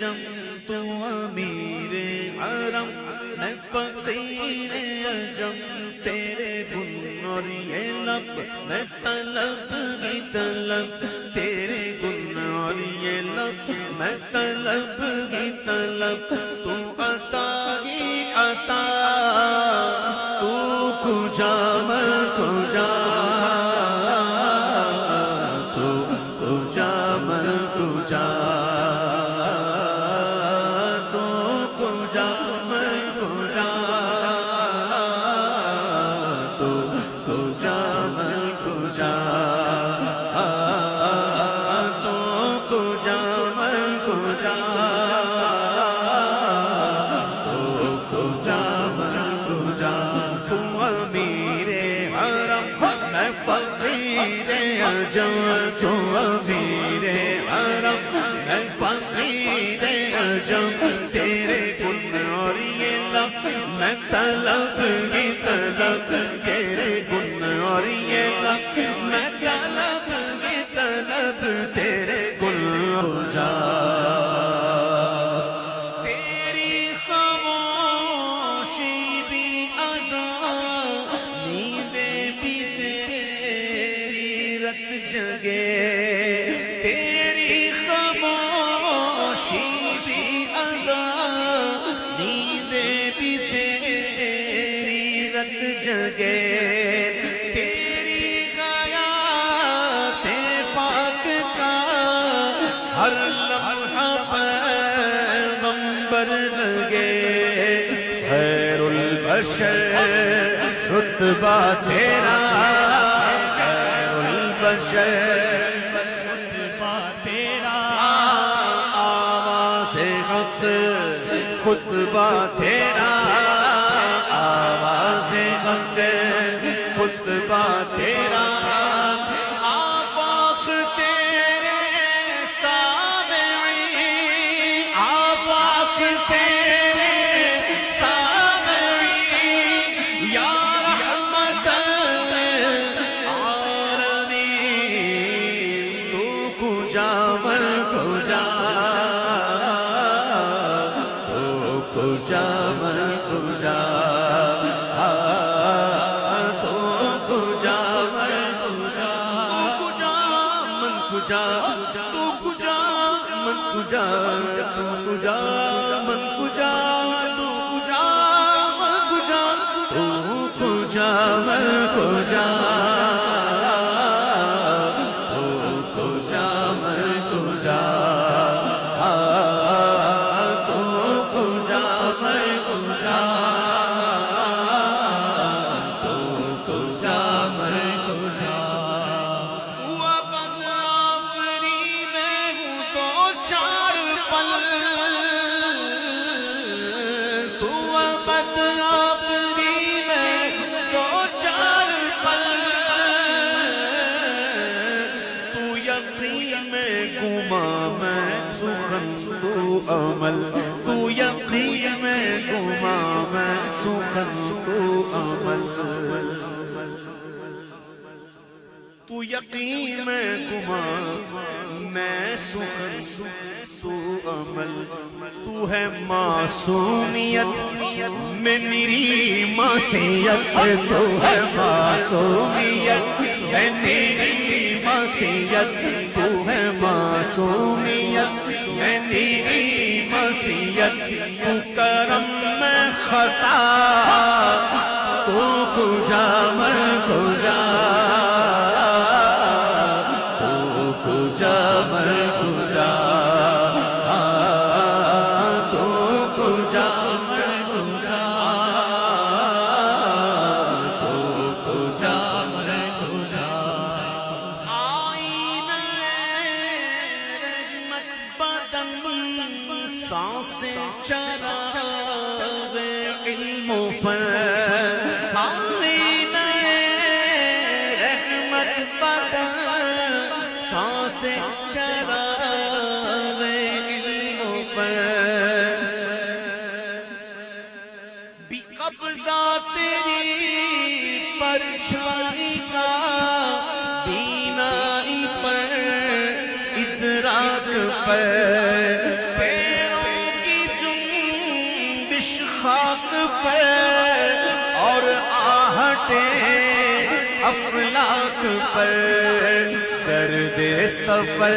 عجم تو امیر حرم میں فقیر عجم تیرے گن اور یہ لب میں طلب ہی طلب تیرے گن اور یہ لب میں طلب ہی طلب تو عطا ہی عطا تو کجا میں کجا تو کجا میں کجا تو کجا میں کجا تو کجا میں کجا تو کجا میں کجا تو کجا میں کجا تو امیر حرم میں فقیر عجم تو امیر حرم میں فقیر عجم تیرے گن اور یہ لب میں طلب ہی طلب تیرے گن اور یہ لب میں طلب ہی طلب تیرے گن ہو جا تیری خاموشی بھی اذان نیندیں بھی تیری رت جگے تیری خاموشی بھی اذان نیندیں بھی تیری رت جگے تیری حیات پاک کا ہر لمحہ پیغمبر لگے خیر البشر رتبہ تیرا خیر البشر رتبہ تیرا آواز حق خطبہ تیرا آواز حق خطبہ تیرا آفاق تیرے سامعین آفاق تیرے سامعین یا رحمت العالمین تو کجا من کجا تو کجا من کجا تو کجا من کجا تو کجا من کجا تو کجا من کجا تو کجا من کجا تو کجا من کجا تو کجا من کجا تو کجا من کجا تو کجا من کجا ہوا بد آفری میں ہوں تو چار پل تو بد آفری میں تو چار پل تو یقین میں گما میں سخن تو عمل تو یقین میں گما میں سخن تو عمل تو یقین میں گما میں سخن تو عمل تو ہے معصومیت میں میری معصیت تو ہے معصومیت میں میری معصیت تو ہے معصومیت میں میری معصیت تو کرم میں خطا تو کجا میں کجا تو کجا میں کجا تو کجا میں کجا تو کجا میں کجا آئینہ رحمت بدن سانسیں چراغ علم و فن آئینہ رحمت بدن سانسیں چراغ علم و فن بھی قبضہ تیری پرچھائی کا بینائی پر ادراک پر پیروں وقت پر اور آہٹے افلاک پر درد سفر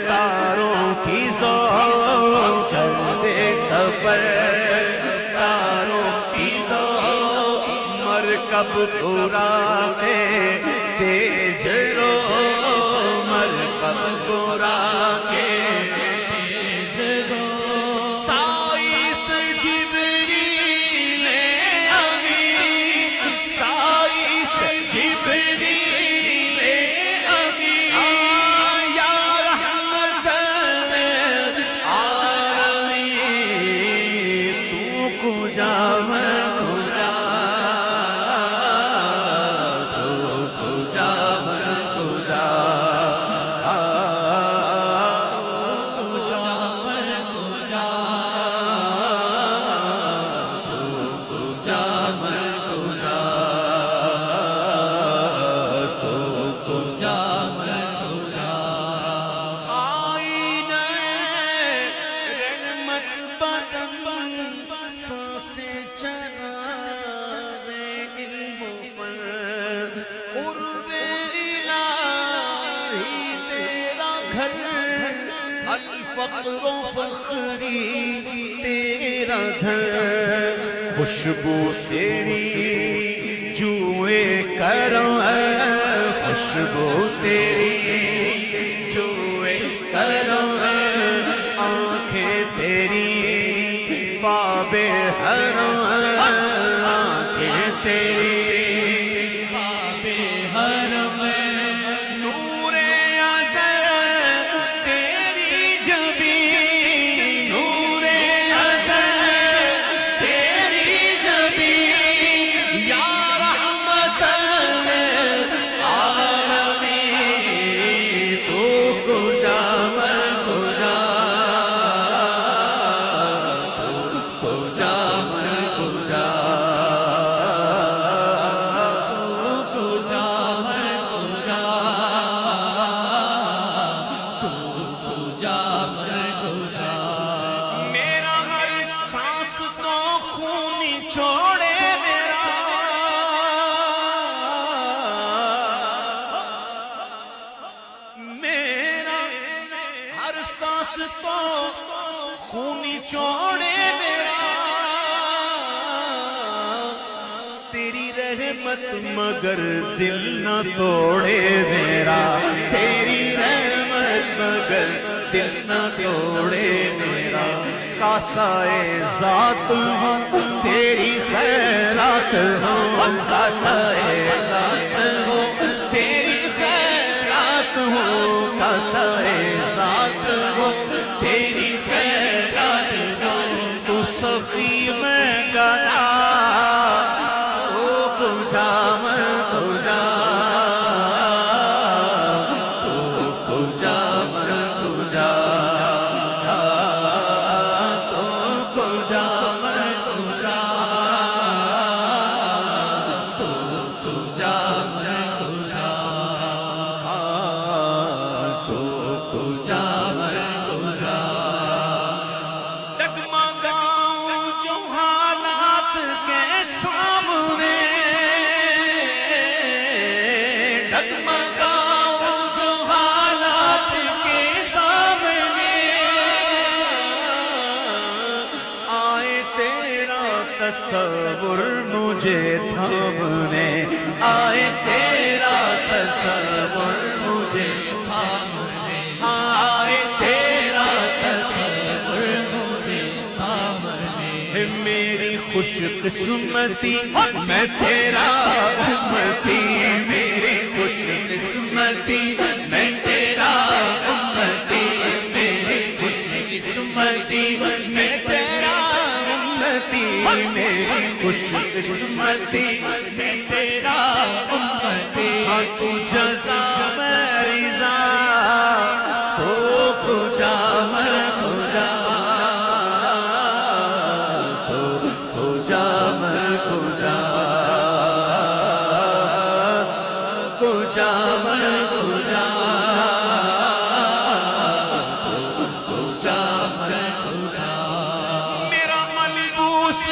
تاروں کی ذوق درد سفر تاروں کی ذوق مرکب پورا کے تیز رو مرکب پورا کے تیز رو سائس جبریل امین سائس جبریل امین یا رحمت العالمین تو کجا میں کجا تو کجا میں کجا الفقر و فخری تیرا گھر خوشبو تیری جوئے کرم خوشبو تیری جوئے کرم آنکھیں تیری باب حرم آنکھیں تیری باب حرم نور ازل تیری جبین نور ازل تیری جبین یا رحمت العالمین تو کجا میں کجا تو کجا میں کجا میرا ہر سانس تو خون چھوڑے میرا ہر سانس تو خون چھوڑے میرا تیری رحمت مگر دل نہ توڑے میرا تیری رحمت مگر دل نہ توڑے میرا کاسائے ذات ہوں تیری خیرات ہوں کاسائے ذات ہوں تیری خیرات ہوں کاسائے ذات ہوں تیری خیرات ہوں تو سخی میں گیا تو کجا میں کجا تو کجا میں کجا تصور مجھے تھامنے آئے تیرا تصور مجھے تھامنے آئے تیرا تصور مجھے تھامنے میری خوش قسمتی میں تیرا امتی میری خوش قسمتی میں تیرا امتی میری خوش قسمتی میں تیرا میری خوش قسمتی میں تیرا امتی تو جزا میں رضا تو کجا میں کجا تو کجا میں کجا کجا میں کجا کجا میں کجا میرا ملبوس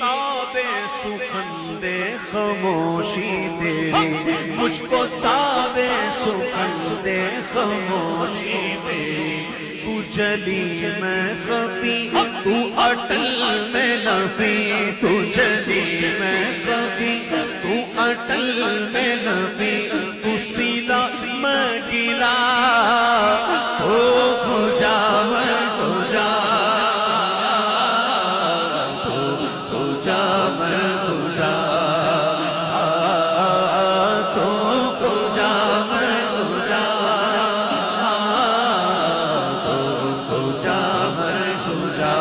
تابے سخندے خاموشی تیری، مجھ کو تابے سخندے خاموشی تیری، تو جلی میں خفی تو اٹل میں نفی، تو جلی میں خفی تو اٹل میں نفی، تو سیلا میں گلا تو کھجا میں کھجا، تو کھجا میں کھجا، تو کھجا میں کھجا، تو کھجا میں کھجا،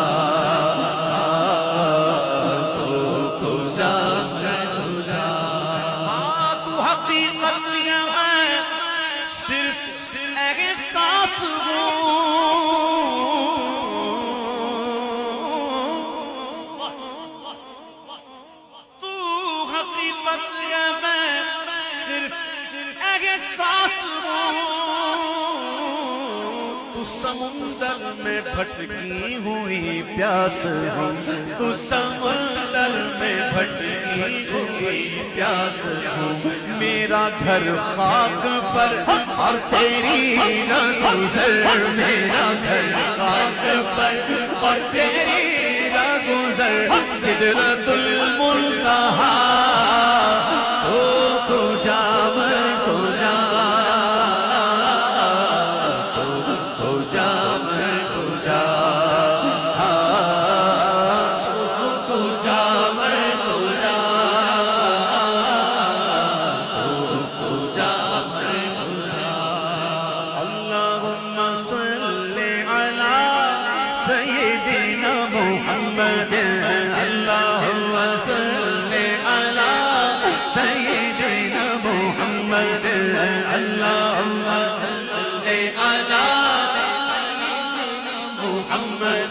تو کھجا میں کھجا۔ ہاں تو حقیقت ہے صرف احساس ہوں، تو حقیقت ہے میں صرف احساس ہوں، تو سمندر میں بھٹکی ہوئی پیاس ہوں، تو سمندر میں بھٹکی ہوئی پیاس ہوں، میرا گھر خاک پر اور تیری نہ گزر، میرا گھر خاک پر اور تیری نہ گزر، سدرۃ المنتہا تو کھجا میں کھجا، تو کھجا میں کھجا، تو کھجا میں کھجا، تو کھجا میں کھجا۔ اللہم صلی علی سیدنا محمد، اللہم صلی علی سیدنا محمد، اللہم صلی علی محمد۔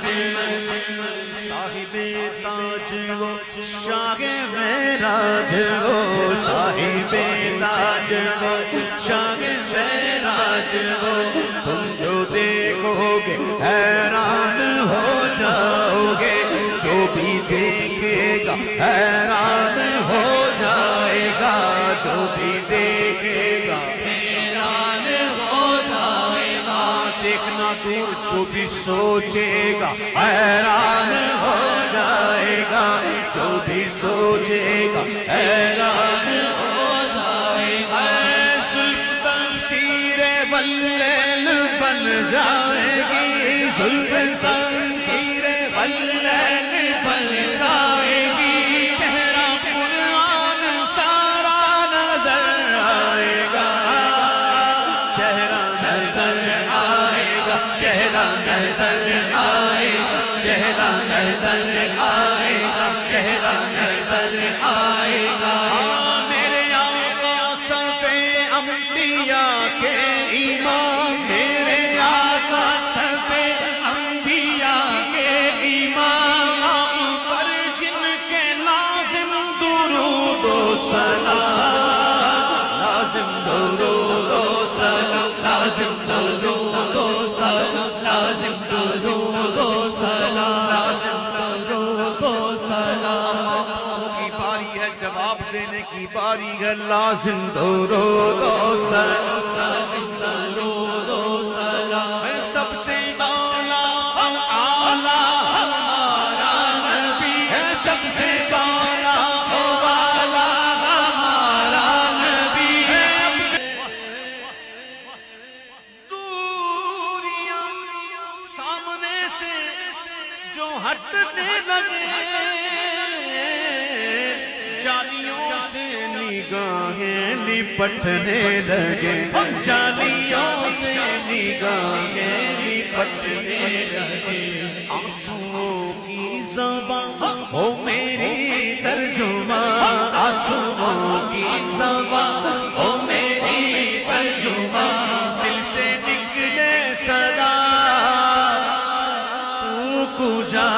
صاحب تاج وہ شاہ معراج وہ، صاحب تاج وہ شاہ معراج وہ، تم جو دیکھو گے حیران ہو جاؤ گے، جو بھی دیکھے گا حیران ہو جائے گا، جو بھی دیکھے گا حیران ہو جائے گا، دیکھنا دور جو بھی سوچے گا حیران ہو جائے گا، جو بھی سوچے گا حیران ہو جائے گا، زلف تنصیر واللیل بن جائے گی، زلف تنصیر واللیل بن جائے گی، چہرہ قرآن سارا نظر آئے گا، چہرہ نظر آئے گا، چہرہ نظر آئے گا، چہرہ نظر آئے گا، چہرہ نظر آئے گا۔ میرے آقا صفِ انبیاء کے امام، میرے آقا صفِ انبیاء کے امام، آپ پر جن کے لازم درود و سلام، لازم درود و سلام، لازم درود و سلام، لازم درود و سلام، لازم درود و سلام۔ کی باری ہے جواب دینے کی باری ہے، لازم درود و سلام، لازم درود و سلام۔ سب سے اعلیٰ اعلیٰ ہمارا نبی ہے، سب سے اعلیٰ اعلیٰ ہمارا نبی ہے۔ دوریاں سامنے سے جو ہٹنے لگے، جالیوں سے نگاہیں لپٹنے لگے، جالیوں سے نگاہیں لپٹنے لگے، آنسوؤں کی زبان ہو میری ترجمان، آنسوؤں کی زبان ہو میری ترجمان، دل سے نکلے صدا تو کھجا